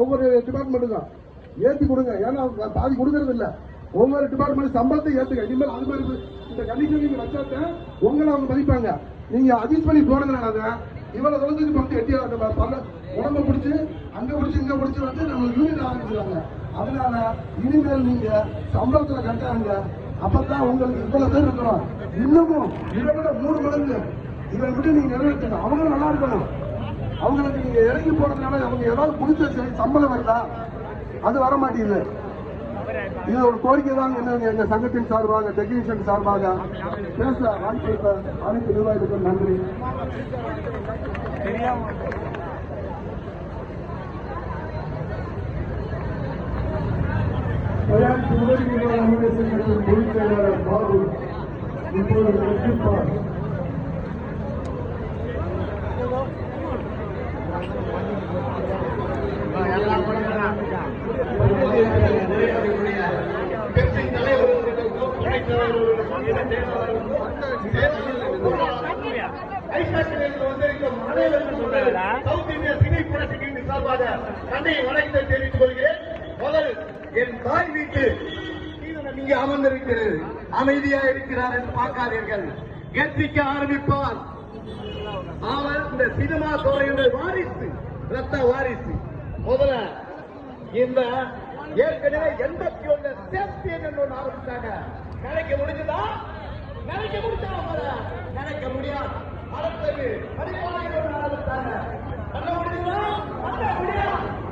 ஒவ்வொரு டிபார்ட்மெண்ட்டுக்கும் ஏற்றி கொடுங்க. ஏன்னா பாதி கொடுக்கறது இல்ல. ஒவ்வொரு டிபார்ட்மெண்ட் சம்பளத்தை ஏற்றுங்க. இனிமேல் அது மாதிரி இந்த கண்டிஷன் நீங்க வச்சாக்க உங்களை அவங்க மதிப்பாங்க. நீங்க அட்ஜஸ்ட் பண்ணி போனதுனால இவ்வளவு தொலைஞ்சுக்கு வந்து எட்டி உடம்ப பிடிச்சி அங்க பிடிச்சி இங்க பிடிச்சி வந்து நம்ம யூனிட் ஆரம்பிச்சுறாங்க. அதனால இனிமேல் நீங்க சம்பளத்துல கட்டாங்க. அப்பதான் உங்களுக்கு இவ்வளவு பேர் இருக்கிறோம். இன்னமும் இதை விட 3 மடங்கு இதை விட்டு நீங்க நிறைவேற்றணும். அவங்களும் நல்லா இருக்கணும். அவங்களுக்கு நீங்க இறங்கி போறதுனால அவங்க ஏதாவது பிடிச்ச சம்பளம் வருதா? அது வர மாட்டேங்குது. இது ஒரு கோரிக்கை தான். எங்க சங்கத்தின் சார்பாக டெக்னீஷியன் சார்பாக பேச வாய்ப்பு அனைத்து நிர்வாகிகளுக்கும் நன்றி. உதவி பொதுச் செயலாளர் பாபு இப்போது தெரிவித்துக் கொள்கிறேன். முதல் என் தாய் வீட்டு இங்கே அமர்ந்திருக்கிறது. அமைதியா இருக்கிறார் என்று பார்க்காதீர்கள். கற்பிக்க ஆரம்பிப்பார். அவர் இந்த சினிமா துறையுடைய வாரிசு, ரத்த வாரிசு. முதல்ல இந்த ஏற்கனவே 81 சேஃப்டியன் என்று ஒன்று ஆரம்பிச்சாங்க. நினைக்க முடிஞ்சதா? நினைக்க முடியாது. அடுத்தது படிப்பாளர்கள் ஆரம்பித்தாங்க. பண்ண முடியுமா? பண்ண முடியாது.